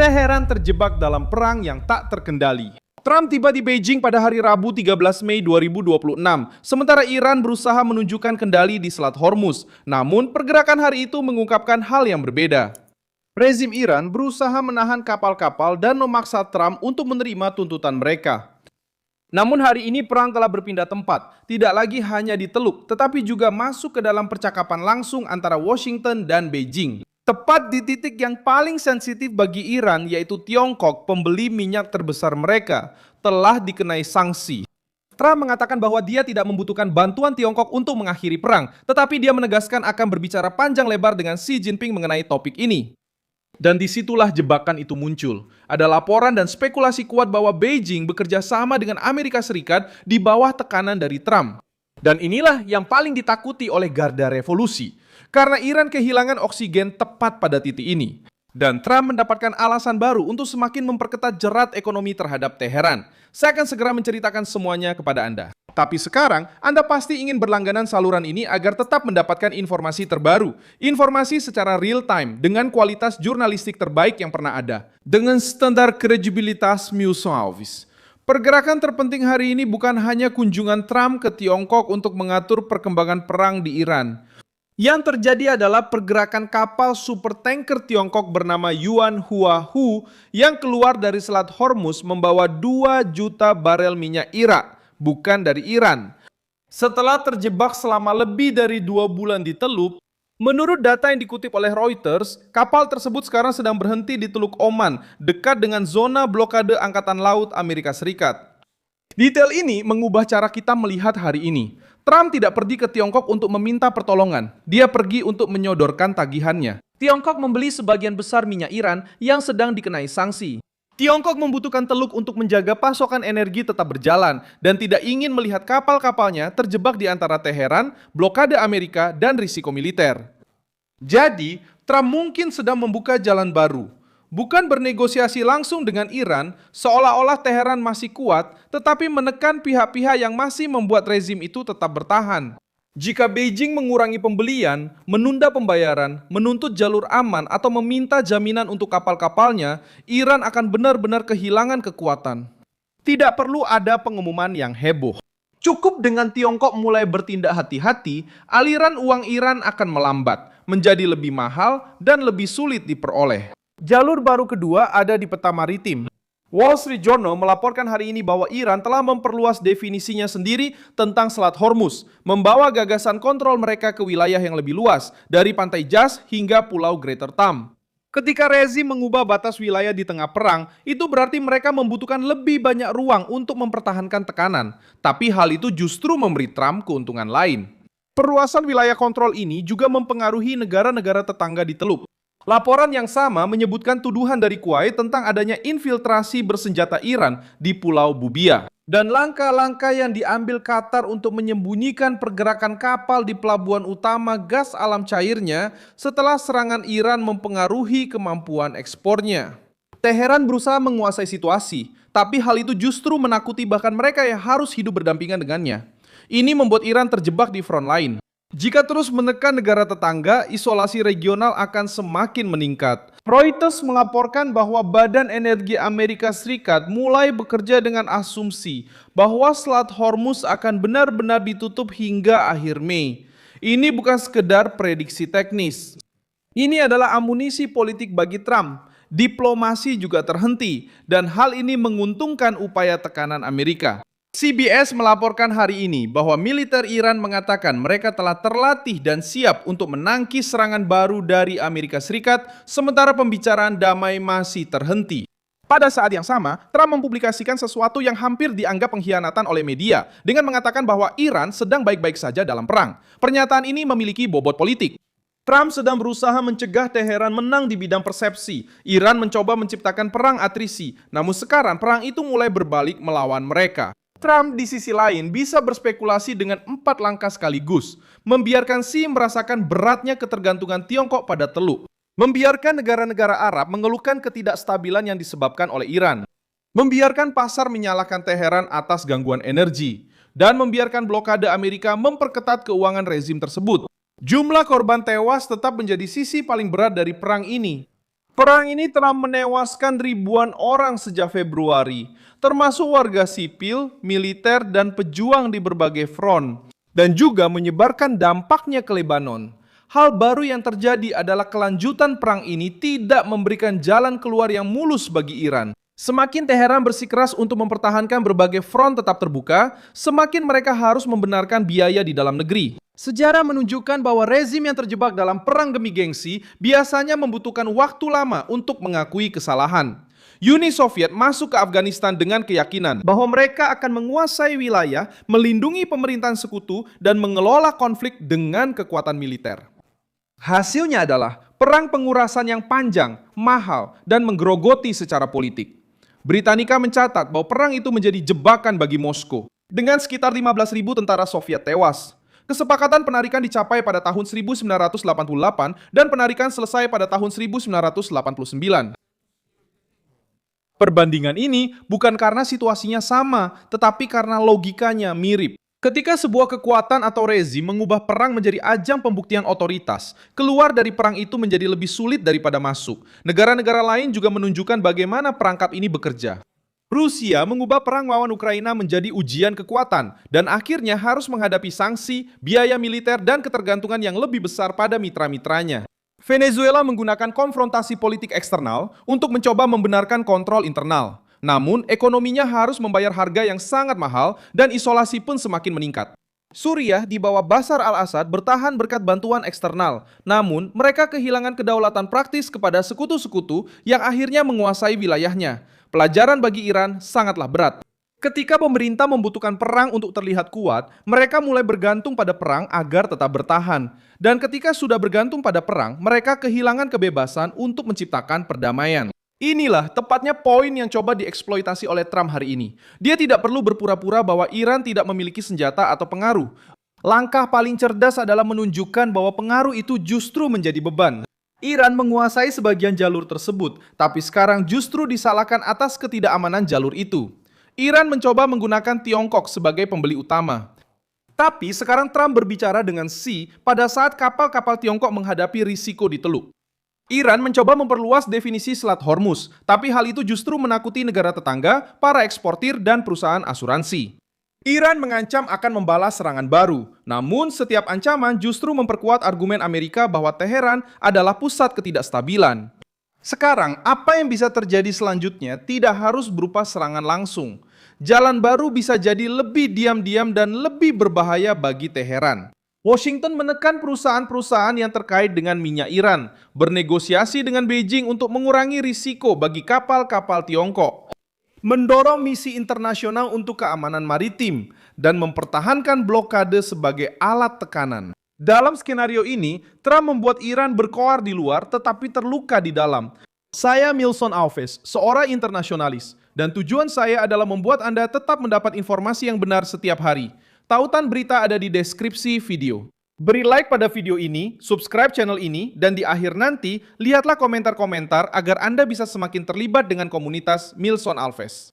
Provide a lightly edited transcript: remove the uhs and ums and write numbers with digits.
Teheran terjebak dalam perang yang tak terkendali. Trump tiba di Beijing pada hari Rabu 13 Mei 2026, sementara Iran berusaha menunjukkan kendali di Selat Hormuz. Namun, pergerakan hari itu mengungkapkan hal yang berbeda. Rezim Iran berusaha menahan kapal-kapal dan memaksa Trump untuk menerima tuntutan mereka. Namun hari ini perang telah berpindah tempat, tidak lagi hanya di Teluk, tetapi juga masuk ke dalam percakapan langsung antara Washington dan Beijing. Tepat di titik yang paling sensitif bagi Iran, yaitu Tiongkok, pembeli minyak terbesar mereka, telah dikenai sanksi. Trump mengatakan bahwa dia tidak membutuhkan bantuan Tiongkok untuk mengakhiri perang, tetapi dia menegaskan akan berbicara panjang lebar dengan Xi Jinping mengenai topik ini. Dan disitulah jebakan itu muncul. Ada laporan dan spekulasi kuat bahwa Beijing bekerja sama dengan Amerika Serikat di bawah tekanan dari Trump. Dan inilah yang paling ditakuti oleh Garda Revolusi. Karena Iran kehilangan oksigen tepat pada titik ini. Dan Trump mendapatkan alasan baru untuk semakin memperketat jerat ekonomi terhadap Teheran. Saya akan segera menceritakan semuanya kepada Anda. Tapi sekarang, Anda pasti ingin berlangganan saluran ini agar tetap mendapatkan informasi terbaru. Informasi secara real time dengan kualitas jurnalistik terbaik yang pernah ada. Dengan standar kredibilitas Museum. Pergerakan terpenting hari ini bukan hanya kunjungan Trump ke Tiongkok untuk mengatur perkembangan perang di Iran. Yang terjadi adalah pergerakan kapal supertanker Tiongkok bernama Yuan Huahu yang keluar dari Selat Hormuz membawa 2 juta barel minyak Irak, bukan dari Iran. Setelah terjebak selama lebih dari 2 bulan di Teluk, menurut data yang dikutip oleh Reuters, kapal tersebut sekarang sedang berhenti di Teluk Oman, dekat dengan zona blokade Angkatan Laut Amerika Serikat. Detail ini mengubah cara kita melihat hari ini. Trump tidak pergi ke Tiongkok untuk meminta pertolongan. Dia pergi untuk menyodorkan tagihannya. Tiongkok membeli sebagian besar minyak Iran yang sedang dikenai sanksi. Tiongkok membutuhkan Teluk untuk menjaga pasokan energi tetap berjalan dan tidak ingin melihat kapal-kapalnya terjebak di antara Teheran, blokade Amerika, dan risiko militer. Jadi, Trump mungkin sedang membuka jalan baru. Bukan bernegosiasi langsung dengan Iran, seolah-olah Teheran masih kuat, tetapi menekan pihak-pihak yang masih membuat rezim itu tetap bertahan. Jika Beijing mengurangi pembelian, menunda pembayaran, menuntut jalur aman, atau meminta jaminan untuk kapal-kapalnya, Iran akan benar-benar kehilangan kekuatan. Tidak perlu ada pengumuman yang heboh. Cukup dengan Tiongkok mulai bertindak hati-hati, aliran uang Iran akan melambat, menjadi lebih mahal, dan lebih sulit diperoleh. Jalur baru kedua ada di peta maritim. Wall Street Journal melaporkan hari ini bahwa Iran telah memperluas definisinya sendiri tentang Selat Hormuz, membawa gagasan kontrol mereka ke wilayah yang lebih luas, dari pantai Jas hingga Pulau Greater Tam. Ketika rezim mengubah batas wilayah di tengah perang, itu berarti mereka membutuhkan lebih banyak ruang untuk mempertahankan tekanan. Tapi hal itu justru memberi Trump keuntungan lain. Perluasan wilayah kontrol ini juga mempengaruhi negara-negara tetangga di Teluk. Laporan yang sama menyebutkan tuduhan dari Kuwait tentang adanya infiltrasi bersenjata Iran di Pulau Bubiyah. Dan langkah-langkah yang diambil Qatar untuk menyembunyikan pergerakan kapal di pelabuhan utama gas alam cairnya setelah serangan Iran mempengaruhi kemampuan ekspornya. Teheran berusaha menguasai situasi, tapi hal itu justru menakuti bahkan mereka yang harus hidup berdampingan dengannya. Ini membuat Iran terjebak di front line. Jika terus menekan negara tetangga, isolasi regional akan semakin meningkat. Reuters melaporkan bahwa Badan Energi Amerika Serikat mulai bekerja dengan asumsi bahwa Selat Hormuz akan benar-benar ditutup hingga akhir Mei. Ini bukan sekedar prediksi teknis. Ini adalah amunisi politik bagi Trump. Diplomasi juga terhenti, dan hal ini menguntungkan upaya tekanan Amerika. CBS melaporkan hari ini bahwa militer Iran mengatakan mereka telah terlatih dan siap untuk menangkis serangan baru dari Amerika Serikat, sementara pembicaraan damai masih terhenti. Pada saat yang sama, Trump mempublikasikan sesuatu yang hampir dianggap pengkhianatan oleh media dengan mengatakan bahwa Iran sedang baik-baik saja dalam perang. Pernyataan ini memiliki bobot politik. Trump sedang berusaha mencegah Teheran menang di bidang persepsi. Iran mencoba menciptakan perang atrisi, namun sekarang perang itu mulai berbalik melawan mereka. Trump di sisi lain bisa berspekulasi dengan 4 langkah sekaligus, membiarkan Xi merasakan beratnya ketergantungan Tiongkok pada Teluk, membiarkan negara-negara Arab mengeluhkan ketidakstabilan yang disebabkan oleh Iran, membiarkan pasar menyalahkan Teheran atas gangguan energi, dan membiarkan blokade Amerika memperketat keuangan rezim tersebut. Jumlah korban tewas tetap menjadi sisi paling berat dari perang ini. Perang ini telah menewaskan ribuan orang sejak Februari, termasuk warga sipil, militer, dan pejuang di berbagai front, dan juga menyebarkan dampaknya ke Lebanon. Hal baru yang terjadi adalah kelanjutan perang ini tidak memberikan jalan keluar yang mulus bagi Iran. Semakin Teheran bersikeras untuk mempertahankan berbagai front tetap terbuka, semakin mereka harus membenarkan biaya di dalam negeri. Sejarah menunjukkan bahwa rezim yang terjebak dalam perang demi gengsi biasanya membutuhkan waktu lama untuk mengakui kesalahan. Uni Soviet masuk ke Afghanistan dengan keyakinan bahwa mereka akan menguasai wilayah, melindungi pemerintahan sekutu, dan mengelola konflik dengan kekuatan militer. Hasilnya adalah perang pengurasan yang panjang, mahal, dan menggerogoti secara politik. Britannica mencatat bahwa perang itu menjadi jebakan bagi Moskow, dengan sekitar 15.000 tentara Soviet tewas. Kesepakatan penarikan dicapai pada tahun 1988 dan penarikan selesai pada tahun 1989. Perbandingan ini bukan karena situasinya sama, tetapi karena logikanya mirip. Ketika sebuah kekuatan atau rezim mengubah perang menjadi ajang pembuktian otoritas, keluar dari perang itu menjadi lebih sulit daripada masuk. Negara-negara lain juga menunjukkan bagaimana perangkap ini bekerja. Rusia mengubah perang melawan Ukraina menjadi ujian kekuatan dan akhirnya harus menghadapi sanksi, biaya militer, dan ketergantungan yang lebih besar pada mitra-mitranya. Venezuela menggunakan konfrontasi politik eksternal untuk mencoba membenarkan kontrol internal. Namun, ekonominya harus membayar harga yang sangat mahal dan isolasi pun semakin meningkat. Suriah di bawah Bashar al-Assad bertahan berkat bantuan eksternal. Namun, mereka kehilangan kedaulatan praktis kepada sekutu-sekutu yang akhirnya menguasai wilayahnya. Pelajaran bagi Iran sangatlah berat. Ketika pemerintah membutuhkan perang untuk terlihat kuat, mereka mulai bergantung pada perang agar tetap bertahan. Dan ketika sudah bergantung pada perang, mereka kehilangan kebebasan untuk menciptakan perdamaian. Inilah tepatnya poin yang coba dieksploitasi oleh Trump hari ini. Dia tidak perlu berpura-pura bahwa Iran tidak memiliki senjata atau pengaruh. Langkah paling cerdas adalah menunjukkan bahwa pengaruh itu justru menjadi beban. Iran menguasai sebagian jalur tersebut, tapi sekarang justru disalahkan atas ketidakamanan jalur itu. Iran mencoba menggunakan Tiongkok sebagai pembeli utama. Tapi sekarang Trump berbicara dengan Xi pada saat kapal-kapal Tiongkok menghadapi risiko di Teluk. Iran mencoba memperluas definisi Selat Hormuz, tapi hal itu justru menakuti negara tetangga, para eksportir, dan perusahaan asuransi. Iran mengancam akan membalas serangan baru, namun setiap ancaman justru memperkuat argumen Amerika bahwa Teheran adalah pusat ketidakstabilan. Sekarang, apa yang bisa terjadi selanjutnya tidak harus berupa serangan langsung. Jalan baru bisa jadi lebih diam-diam dan lebih berbahaya bagi Teheran. Washington menekan perusahaan-perusahaan yang terkait dengan minyak Iran, bernegosiasi dengan Beijing untuk mengurangi risiko bagi kapal-kapal Tiongkok, mendorong misi internasional untuk keamanan maritim, dan mempertahankan blokade sebagai alat tekanan. Dalam skenario ini, Trump membuat Iran berkoar di luar tetapi terluka di dalam. Saya Milson Alves, seorang internasionalis, dan tujuan saya adalah membuat Anda tetap mendapat informasi yang benar setiap hari. Tautan berita ada di deskripsi video. Beri like pada video ini, subscribe channel ini, dan di akhir nanti, lihatlah komentar-komentar agar Anda bisa semakin terlibat dengan komunitas Milson Alves.